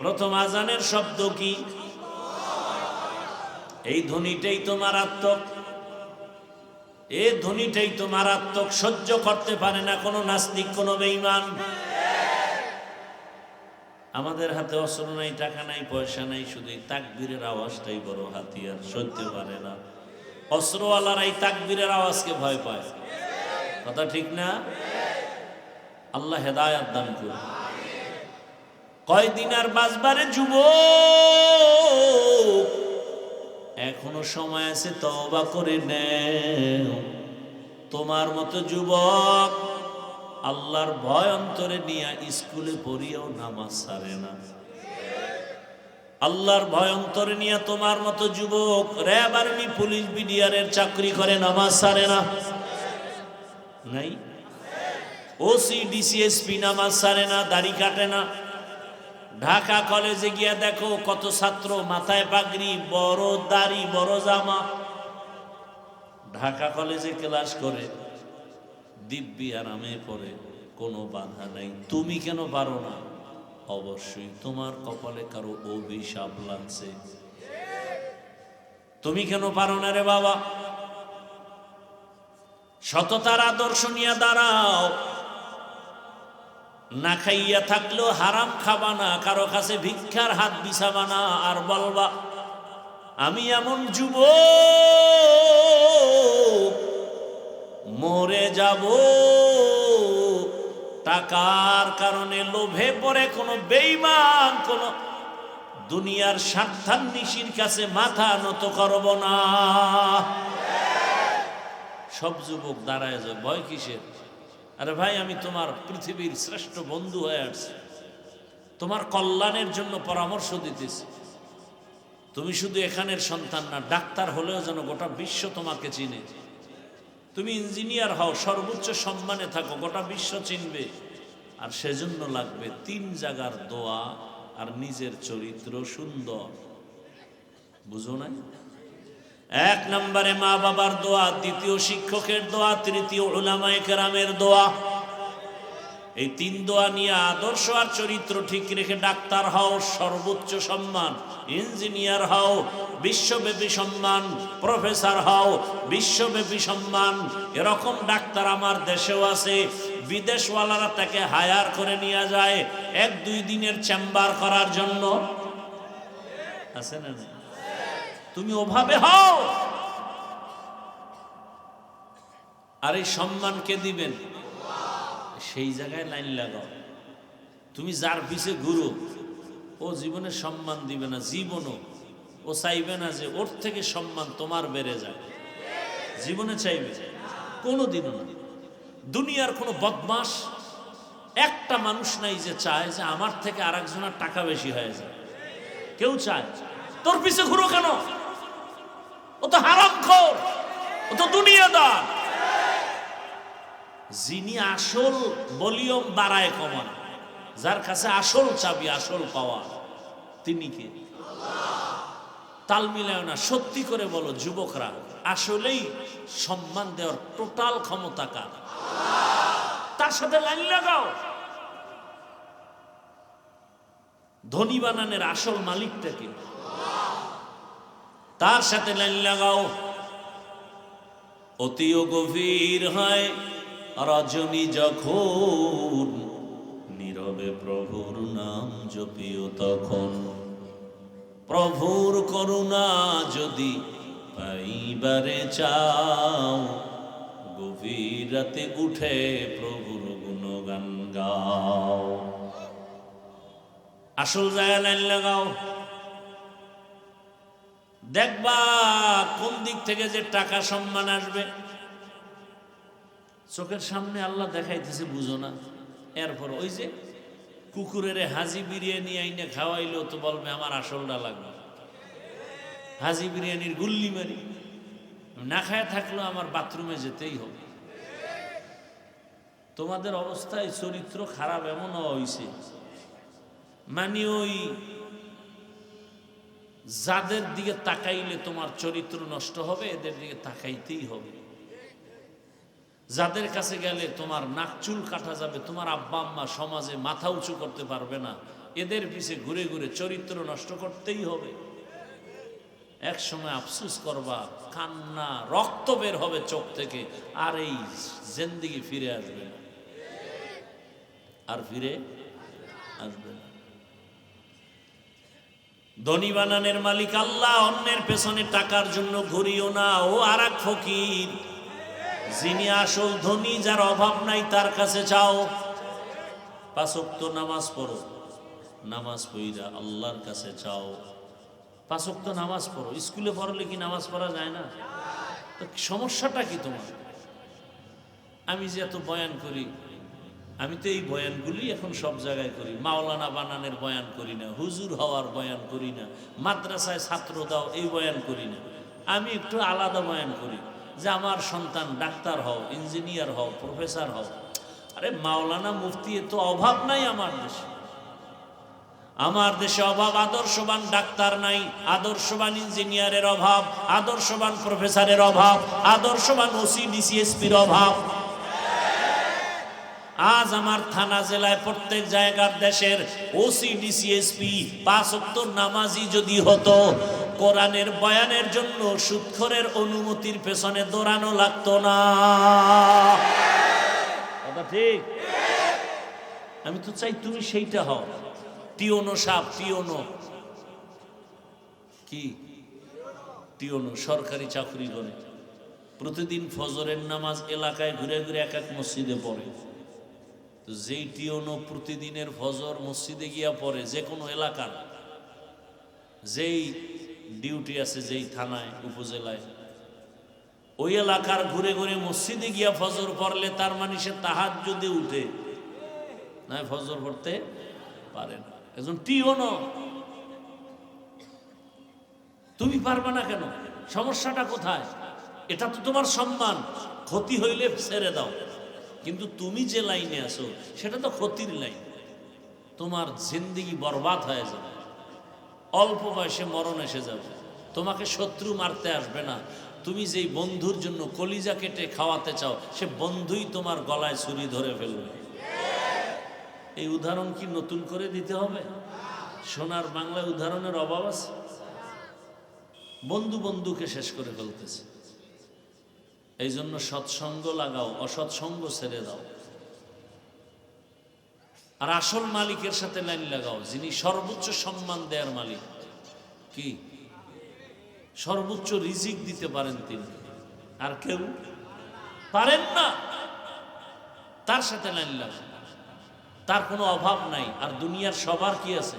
প্রথম আজানের শব্দ কি? এই ধ্বনিটাই তো মারাত্মক, এই ধ্বনিটাই তো মারাত্মক। সহ্য করতে পারে না কোনো নাস্তিক, কোনো বেঈমান। আমাদের হাতে অস্ত্র নাই, টাকা নাই, পয়সা নাই, শুধু এই তাকবীরের আওয়াজটাই বড় হাতিয়ার। সহ্য পারে না। অস্ত্রওয়ালারাই তাকবীরের আওয়াজকে ভয় পায়। কথা ঠিক না? আল্লাহ হেদায়েত দান করুন। কয়দিন আর বাঁচবারে যুবক, এখনো সময় আছে, তওবা করে নেও। তোমার মতো যুবক আল্লাহর ভয় অন্তরে নিয়ে স্কুলে পড়িয়াও নামাজ ছাড়ে না। আল্লাহর ভয় অন্তরে নিয়ে তোমার মতো যুবক র্যাব, আর্মি, পুলিশ, বিডিআরের চাকরি করে, নামাজ ছাড়ে না। নাই? ওসি, ডিসিএসপি নামাজ ছাড়ে না, দাড়ি কাটে না। ঢাকা কলেজে গিয়া দেখো কত ছাত্র মাথায় পাগড়ি, বড় দাড়ি, বড় জামা, ঢাকা কলেজে ক্লাস করে, দিব্যি আরামে পড়ে, কোনো বাধা নাই। তুমি কেন পারো না? অবশ্যই তোমার কপালে কারো অভিশাপ লাগছে। তুমি কেন পারো না রে বাবা? সততার আদর্শ নিয়ে দাঁড়াও। না খাইয়া থাকলেও হারাম খাবা না, কারো কাছে ভিক্ষার হাত বিছাবা না, আর বলবা আমি এমন যুবক যাব। টাকার কারণে লোভে পড়ে কোনো বেঈমান কোন দুনিয়ার স্বার্থান্বেষীর কাছে মাথা নত করব না। সব যুবক দাঁড়ায় যায়, ভয় কিসের? আরে ভাই, আমি তোমার পৃথিবীর শ্রেষ্ঠ বন্ধু হয়ে আসছি, তোমার কল্যাণের জন্য পরামর্শ দিতেছি। তুমি শুধু এখানের সন্তান না, ডাক্তার হলেও যেন গোটা বিশ্ব তোমাকে চিনে। তুমি ইঞ্জিনিয়ার হও, সর্বোচ্চ সম্মানে থাকো, গোটা বিশ্ব চিনবে। আর সেজন্য লাগবে 3 জায়গার দোয়া আর নিজের চরিত্র সুন্দর। বুঝো না? 1 নম্বরে মা বাবার দোয়া, 2 শিক্ষকের দোয়া, 3 উলামায়ে কেরামের দোয়া। এই 3 দোয়া নিয়ে আদর্শ আর চরিত্র ঠিক রেখে ডাক্তার হও, সর্বোচ্চ সম্মান। ইঞ্জিনিয়ার হও, বিশ্বব্যাপী সম্মান। প্রফেসর হও, বিশ্বব্যাপী সম্মান। এরকম ডাক্তার আমার দেশেও আছে। বিদেশওয়ালারা তাকে হায়ার করে নিয়ে যায় 1-2 দিনের চেম্বার করার জন্য। আছে না? তুমি ওভাবে হও। আর এই সম্মান কে দিবেন? সেই জায়গায় লাইন লাগাও। তুমি যার পিছে ঘুরো, ও জীবনে সম্মান দিবে না, জীবনও ও চাইবে না যে ওর থেকে সম্মান তোমার বেড়ে যায়। জীবনে চাইবে কোনোদিনও না। দুনিয়ার কোনো বদমাস একটা মানুষ নাই যে চায় যে আমার থেকে আরেকজনের টাকা বেশি হয়ে যায়। কেউ চায়? তোর পিছে ঘুরো কেন? ও তো হারামখোর, ও তো দুনিয়াদার। যিনি আসল ভলিউম বাড়ায় কমান, যার কাছে আসল চাবি, আসল পাওয়া, তিনি কে? তাল মিলায় না। সত্যি করে বলো যুবকরা, আসলেই সম্মান দেওয়ার টোটাল ক্ষমতা কার? তার সাথে লাইন লাগাও। ধনী বানানের আসল মালিকটা কে? তার সাথে লাইন লাগাও। অতিও গভীর হয় রজনী যখন, নীরবে প্রভুর নাম জপিও তখন। প্রভুর করুণা যদি পাইবারে চাও, গভীর রাতে উঠে প্রভুর গুণগান গাও। আসল জায়গা লাইন লাগাও। দেখবা কোন দিক থেকে যে টাকা সম্মান আসবে। চোখের সামনে আল্লাহ দেখাইতেছে, বুঝো না। এরপর ওই যে কুকুরের হাজি বিরিয়ানি আইনে খাওয়াইলো, তো বলবে আমার আসলটা লাগবে। হাজি বিরিয়ানির গুল্লি মারি না খায় থাকলো, আমার বাথরুমে যেতেই হবে। তোমাদের অবস্থায় চরিত্র খারাপ এমন হয়েছে, মানে ওই যাদের দিকে তাকাইলে তোমার চরিত্র নষ্ট হবে, এদের দিকে তাকাইতেই হবে। যাদের কাছে গেলে তোমার নাক চুল কাটা যাবে, তোমার আব্বা আম্মা সমাজে মাথা উঁচু করতে পারবে না, এদের পিছে ঘুরে ঘুরে চরিত্র নষ্ট করতেই হবে। এক সময় আফসোস করবা, কান্না, রক্ত বের হবে চোখ থেকে, আর এই জিন্দেগি ফিরে আসবে না, আর ফিরে আসবে না। ধনী বানানের মালিক আল্লাহ। অন্যের পেছনে টাকার জন্য ঘুরিও না। ও আর এক ফকির, যিনি আসল ধনী, যার অভাব নাই, তার কাছে চাও। 5 ওয়াক্ত নামাজ পড়ো, নামাজ পড়া আল্লাহর কাছে চাও। 5 ওয়াক্ত নামাজ পড়ো। স্কুলে পড়লে কি নামাজ পড়া যায় না? তো সমস্যাটা কি তোমার? আমি যে এত বয়ান করি, আমি তো এই বয়ানগুলি এখন সব জায়গায় করি। মাওলানা বানানের বয়ান করি না, হুজুর হওয়ার বয়ান করি না, মাদ্রাসায় ছাত্র দাও এই বয়ান করি না। আমি একটু আলাদা বয়ান করি যে আমার সন্তান ডাক্তার হও, ইঞ্জিনিয়ার হও, প্রফেসর হও। আরে মাওলানা মুফতি তো অভাব নাই আমার দেশে। আমার দেশে অভাব আদর্শবান ডাক্তার নাই, আদর্শবান ইঞ্জিনিয়ারের অভাব, আদর্শবান প্রফেসরের অভাব, আদর্শবান ওসি ডিসিএসপির অভাব। আজ আমার থানা জেলায় প্রত্যেক জায়গার দেশের ওসি ডিসিএসপি 5 ওয়াক্ত নামাজি যদি হতো, কোরআনের বয়ানের জন্য সুদখোরের অনুমতির পেছনে দৌড়ানো লাগতো না। কথা ঠিক? আমি তো চাই তুমি সেইটা হও। টিওনো সাহেব, টিওনো কি? টিওনো সরকারি চাকরি করে, প্রতিদিন ফজরের নামাজ এলাকায় ঘুরে ঘুরে এক এক মসজিদে পড়ে। তো যেই টিওনো প্রতিদিনের ফজর মসজিদে গিয়া পড়ে, যে কোনো এলাকার যেই ডিউটি আছে যেই থানায় উপজেলায়, ওই এলাকার ঘুরে ঘুরে মসজিদে গিয়া ফজর পড়লে তার মানে সে তাহাজ্জুদে উঠে না, ফজর পড়তে পারে না। একজন টিওনো, তুমি পারবে না কেন? সমস্যাটা কোথায়? এটা তো তোমার সম্মান, ক্ষতি হইলে ছেড়ে দাও, কিন্তু তুমি যে লাইনে আছো সেটা তো ক্ষতির লাইন, তোমার জিন্দেগি বরবাদ হয়ে যাবে, অল্প বয়সে মরণ এসে যাবে, তোমাকে শত্রু মারতে আসবে না, তুমি যেই বন্ধুর জন্য কলিজা কেটে খাওয়াতে চাও সে বন্ধুই তোমার গলায় ছুরি ধরে ফেলবে। এই উদাহরণ কি নতুন করে দিতে হবে? সোনার বাংলায় উদাহরণের অভাব আছে। বন্ধু বন্ধুকে শেষ করে ফেলতেছে। এই জন্য সৎসঙ্গ লাগাও, অসৎসঙ্গ ছেড়ে দাও, আর আসল মালিকের সাথে লাইন লাগাও, যিনি সর্বোচ্চ সম্মান দেয়ার মালিক। কি সর্বোচ্চ রিজিক দিতে পারেন তিনি, আর কেউ পারেন না। তার সাথে লাইন লাগাও, তার কোনো অভাব নাই। আর দুনিয়ার সবার কি আছে?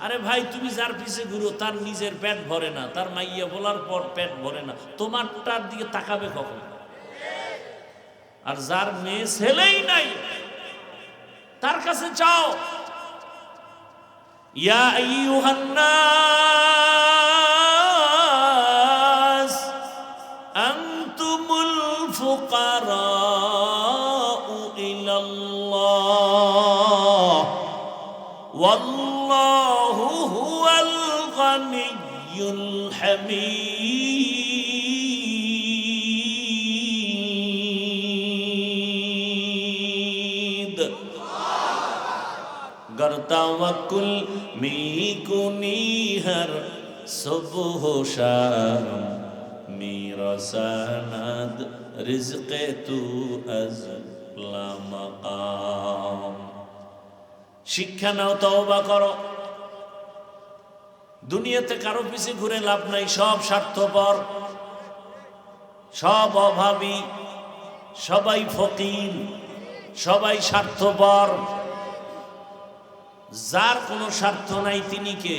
আরে ভাই, তুমি যার পিছে ঘুরো তার নিজের পেট ভরে না, তার মাইয়া বলার পর পেট ভরে না, তোমারটার দিকে তাকাবে কখন? আর যার মেয়ে ছেলেই নাই তার কাছে চাও। ইয়া আইয়ুহান নাস আনতুমুল ফুকারাউ ইলাল্লাহ ওয়াল্লাহু হুয়াল গানিয়্যুল হামিদ। गर तवक्कुल मी कुनी हर सुबह शाम मेरा सनद रिज़्क़े तू अज़ला मक़ाम। শিক্ষা নাও, তওবা করো। দুনিয়াতে কারো পিছে ঘুরে লাভ নাই, সব স্বার্থপর, সব অভাবী, সবাই ফকির, সবাই স্বার্থপর। যার কোনো স্বার্থ নাই তিনি কে?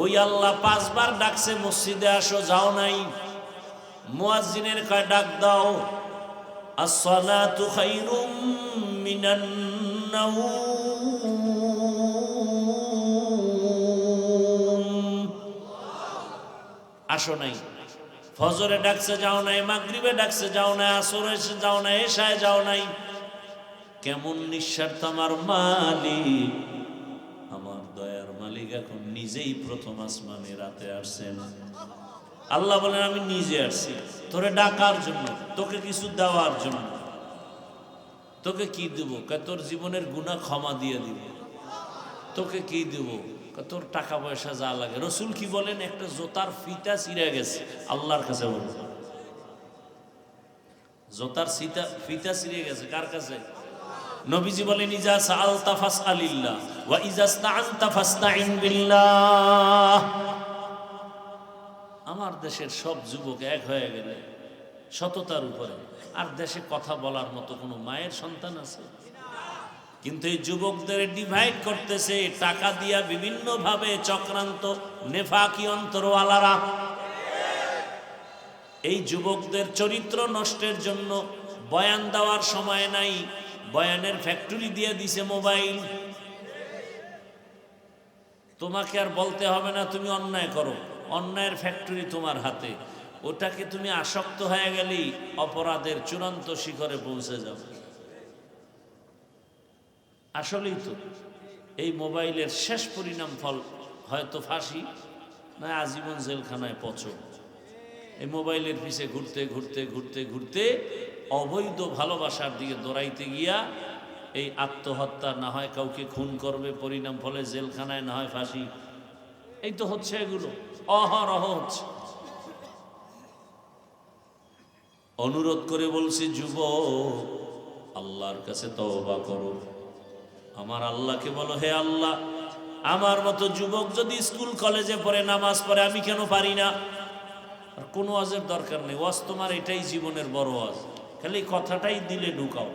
ওই আল্লাহ 5 বার ডাকছে মসজিদে আসো, যাও নাই। মুয়াজ্জিনের কয় ডাক দাও, আসসালাতু খায়রুম মিনান নাওম। আসো নাই। ফজরে ডাকছে যাও নাই, মাগরিবে ডাকছে যাও নাই, আসরে এসে যাও নাই, এশায় যাও নাই। কেমন নিঃস্বার্থ আমার মালিক, আমার দয়ার মালিক এখন নিজেই প্রথম আসমানে রাতে আসছেন। আল্লাহ বলেন আমি নিজে আসছি তোরে ডাকার জন্য, তোকে কিছু দেওয়ার জন্য। তোকে কি দেব? তোর জীবনের গুনাহ ক্ষমা দিয়ে দিব। তোকে কি দেব? তোর টাকা পয়সা যা লাগে। রসুল কি বলেন? একটা জোতার ফিতা ছিঁড়ে গেছে, আল্লাহর কাছে বলেন। জোতার ফিতা ছিঁড়ে গেছে কার কাছে? নবীজি বলেন ইজা সাআলতা ফাসআলিল্লাহ ওয়া ইজা ইসতাআনতা ফাসতাইন বিল্লাহ। আমার দেশের সব যুবক এক হয়ে গেলে সততার উপরে, আর দেশে কথা বলার মতো কোনো মায়ের সন্তান আছে? কিন্তু এই যুবকদের ডিভাইড করতেছে টাকা দিয়া বিভিন্ন ভাবে চক্রান্ত নেফাকি অন্তরওয়ালারা। এই যুবকদের চরিত্র নষ্টের জন্য বয়ান দেওয়ার সময় নাই, বয়ানের ফ্যাক্টরি দিয়ে দিছে মোবাইল। তোমাকে আর বলতে হবে না তুমি অন্যায় করো, অন্যায়ের ফ্যাক্টরি তোমার হাতে। ওটাকে তুমি আসক্ত হয়ে গেলেই অপরাধের চূড়ান্ত শিখরে পৌঁছে যাবে। আসলেই তো এই মোবাইলের শেষ পরিণাম ফল হয়তো ফাঁসি, না আজীবন জেলখানায় পচো। এই মোবাইলের পিছে ঘুরতে ঘুরতে ঘুরতে ঘুরতে অবৈধ ভালোবাসার দিকে দৌড়াইতে গিয়া এই আত্মহত্যা, না হয় কাউকে খুন করবে, পরিণাম ফলে জেলখানায়, না হয় ফাঁসি। এই তো হচ্ছে, এগুলো অহরহ হচ্ছে। অনুরোধ করে বলছি যুবক, আল্লাহর কাছে তওবা করো। আমার আল্লাহকে বলো, হে আল্লাহ, আমার মতো যুবক যদি স্কুল কলেজে পড়ে নামাজ পড়ে, আমি কেন পারি না? আর কোনো ওয়াজের দরকার নেই, ওয়াজ তোমার এটাই জীবনের বড় ওয়াজ, খালি কথাটাই দিলে ঢুকাও।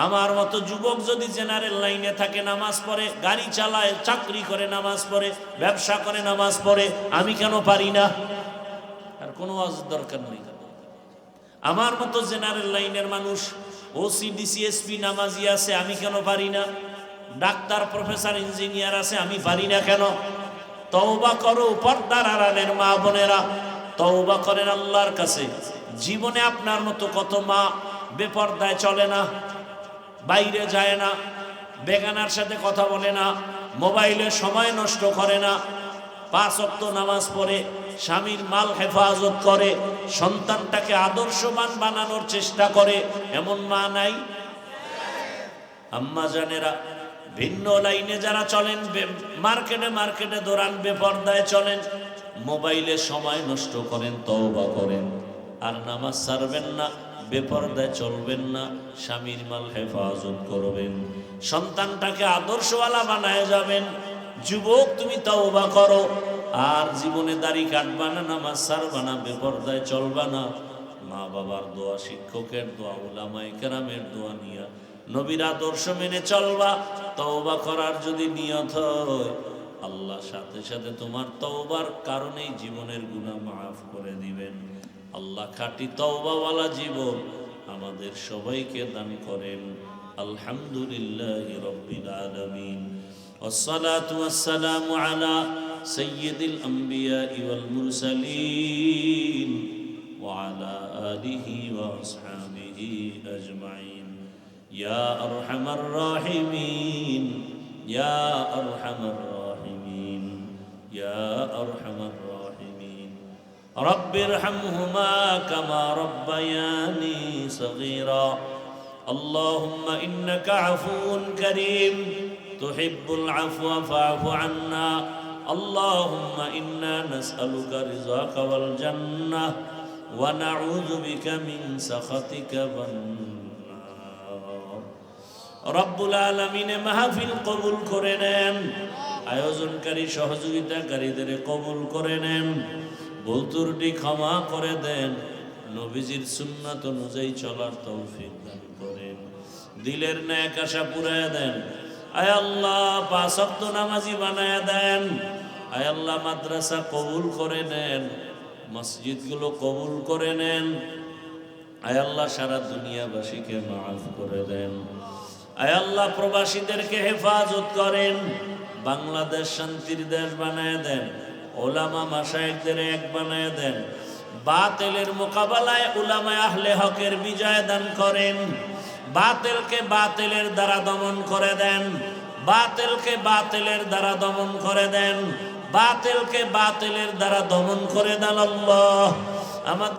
আমার মতো যুবক যদি জেনারেল লাইনে থাকে, নামাজ পড়ে, গাড়ি চালায়, চাকরি করে নামাজ পড়ে, ব্যবসা করে নামাজ পড়ে, আমি কেন পারি না? আর কোনো ওয়াজের দরকার নেই। আমার মতো জেনারেল লাইনের মানুষ ওসি ডিসি এসপি নামাজি আছে, আমি কেন পারি না? ডাক্তার প্রফেসর ইঞ্জিনিয়ার আছে, আমি পারি না কেন? তওবা করো পর্দার আড়ালের মা বোনেরা, তওবা করেন আল্লাহর কাছে। জীবনে আপনার মতো কত মা বেপর্দায় চলে না, বাইরে যায় না, বেগানার সাথে কথা বলে না, মোবাইলে সময় নষ্ট করে না, 5 ওয়াক্ত নামাজ পড়ে, স্বামীর মাল হেফাজত করে, সন্তানটাকে আদর্শবান বানানোর চেষ্টা করে, এমন মা নাই? আম্মা জানেরা, ভিন্ন লাইনে যারা চলেন, মার্কেটে মার্কেটে দৌড়ান, বেপর্দায় চলেন, মোবাইলে সময় নষ্ট করেন, তওবা করেন, আর নামাজ ছাড়বেন না, বেপর্দায় চলবেন না, স্বামীর মাল হেফাজত করবেন, সন্তানটাকে আদর্শওয়ালা বানায় যাবেন। যুবক, তুমি তওবা করো, আর জীবনে দাড়ি কাটবা না, নামাজ ছাড়বা না, বেপর্দায় চলবা না। মা বাবার দোয়া, শিক্ষকের দোয়া, উলামায়ে কেরামের দোয়া নিয়া নবীর আদর্শ মেনে চলবা। তওবা করার যদি নিয়ত হয়, আল্লাহ সাথে সাথে তোমার তওবার কারণেই জীবনের গুনাহ মাফ করে দিবেন। আল্লাহ খাঁটি তওবাওয়ালা জীবন আমাদের সবাইকে দান করেন। আলহামদুলিল্লাহি রাব্বিল আলামিন, والصلاة والسلام على سيد الأنبياء والمرسلين وعلى آله وأصحابه أجمعين. يا أرحم الراحمين، يا أرحم الراحمين، يا أرحم الراحمين. رب ارحمهما كما ربياني صغيرا. اللهم إنك عفو كريم تحب العفو فاعف عنا. اللهم إنا نسألك رضاك والجنة ونعوذ بك من سخطك والنار. রব্বুল আলামিনে মাহফিল কবুল করে নেন, আয়োজনকারী সহযোগিতাকারীদের কবুল করে নেন, ভুল ত্রুটি ক্ষমা করে দেন, নবীজির সুন্নাত অনুযায়ী চলার তৌফিক দান করেন, দিলের নেক আশা পুরায় দেন। আয় আল্লাহ, 5 ওয়াক্ত নামাজি বানায় দেন। আয় আল্লাহ, মাদ্রাসা কবুল করে নেন, মসজিদগুলো কবুল করে নেন। আয় আল্লাহ, সারা দুনিয়াবাসীকে মাফ করে দেন। আয় আল্লাহ, প্রবাসীদেরকে হেফাজত করেন, বাংলাদেশ শান্তির দেশ বানায় দেন, ওলামা মাশায়েখদের এক বানায় দেন, বাতিলের মোকাবেলায় উলামায়ে আহলে হকের বিজয় দান করেন, বাতিলকে বাতিলের দ্বারা দমন করে দেন, বাতিলকে বাতিলের দ্বারা দমন করে দেন, বাতিলকে বাতিলের দ্বারা দমন করে দেন। আল্লাহ আমাদের